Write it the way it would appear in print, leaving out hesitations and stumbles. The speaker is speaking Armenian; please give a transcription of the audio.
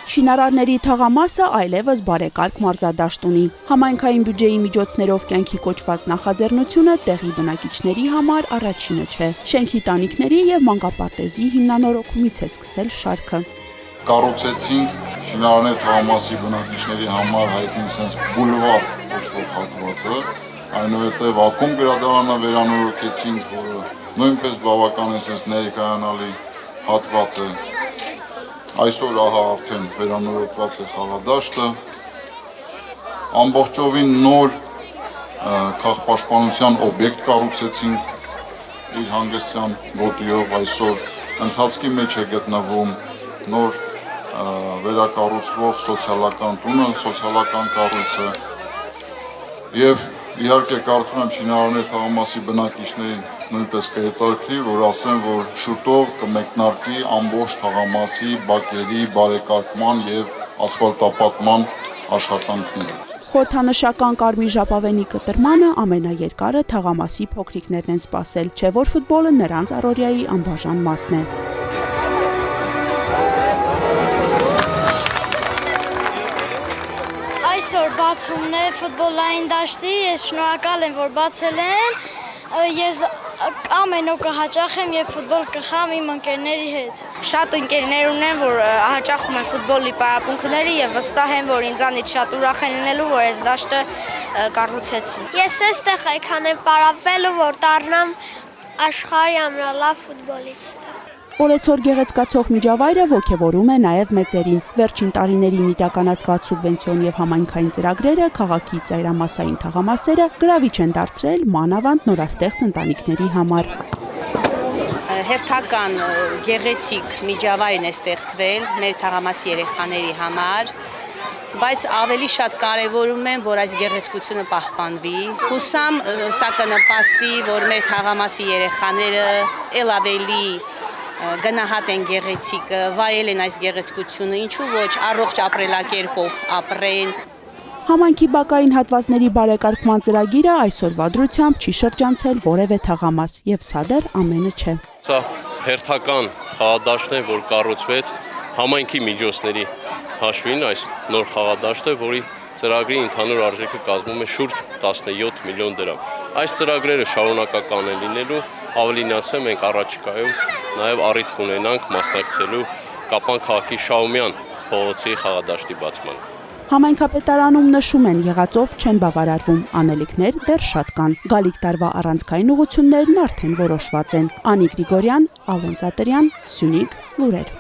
Շինարարների թաղամասը այլևս բարեկարգ մարզադաշտ ունի։ Համայնքային բյուջեի միջոցներով կյանքի կոչված նախաձեռնությունը տեղի բնակիչների համար առաջինը չէ։ Շենքի տանիքների եւ մանկապարտեզի հիմնանորոգումից է սկսել շարքը։ Կառուցեցինք շինարարների թաղամասի բնակիչների համար հայտնի sense բուլվար կոչվող հատվածը, այնուհետև ակումբ գրադարանը վերանորոգեցինք, որը նույնպես բավական է sense ներկայանալի հատված է։ Այսօր ահա արդեն վերանորոգված է խաղադաշտը, ամբողջովին նոր քաղաքապաշտպանության օբյեկտ կառուցեցինք իր հանգստյան գոտիով, այսօր ընթացքի մեջ է գտնվում նոր վերակառուցվող սոցիալական տունը, սոցիալական կառույցը եւ իհարկե կարծում եմ շինարարների թաղամասի բնակիչներին նույնպես կհետաքրքրի, որ ասեմ, որ շուտով կմեկնարկի ամբողջ թաղամասի բակերի բարեկարգման եւ ասֆալտապատման աշխատանքները։ Խորհրդանշական կարմիր ժապավենի կտրմանը ամենաերկարը թաղամասի փոքրիկներն են սպասել, չէ որ ֆուտբոլը նրանց առօրյայի անբաժան մասն է։ Այսօր բացումն է ֆուտբոլային դաշտի, ես շնորհակալ եմ, որ բացել են, ես ամեն օր կհաճախեմ եւ ֆուտբոլ կխաղամ իմ ընկերների հետ։ Շատ ընկերներ ունեն, որ հաճախում են ֆուտբոլի պարապմունքների եւ վստահ եմ, որ ինձանից շատ ուրախ են լինելու, որ այս դաշտը կառուցեցին։ Ես այստեղ այքան եմ պարապվելու, որ դառնամ աշխարհի ամենալավ ֆուտբոլիստը։ Օրեցօր գեղեցկացող միջավայրը ոգևորում է նաև մեծերին։ Վերջին տարիներին իրականացված սուբվենցիոն եւ համայնքային ծրագրերը քաղաքի ծայրամասային թաղամասերը գրավիչ են դարձրել մանավանդ նորաստեղծ ընտանիքների համար։ Հերթական գեղեցիկ միջավայրն է ստեղծվել մեր թաղամասի երեխաների համար, բայց ավելի շատ կարևորում եմ, որ այս գեղեցկությունը պահպանվի։ Հուսամ սա կնպաստի, որ մեր թաղամասի երեխաները ել ավելի գնահատ են գեղեցիկը, վայել են այս գեղեցկությունը, ինչու ոչ առողջ ապրելակերպով ապրեն։ Համայնքի բակային հատվածների բարեկարգման ծրագիրը այսօրվա դրությամբ չի շրջանցել որևէ թաղամաս, եւ սա դեռ ամենը չէ։ Սա հերթական խաղադաշտն է, որ կառուցվեց համայնքի միջոցների հաշվին, այս նոր խաղադաշտը, որի ծրագրի ընդհանուր արժեքը կազմում է շուրջ 17 միլիոն դրամ։ Այս ծրագրերը շարունակական են լինելու, ավելին ասեմ, մենք առաջիկայում նաև առիթ կունենանք մասնակցելու Կապան քաղաքի Շահումյան փողոցի խաղադաշտի բացմանը։ Համայնքապետարանում նշում են, եղածով չեն բավարարվում, անելիքներ դեռ շատ կան։ Գալիք տարվա առանցքային ուղղություններն արդեն որոշված են։ Անի Գրիգորյան, Ալեն Ծատրյան, Սյունիք, լուրեր։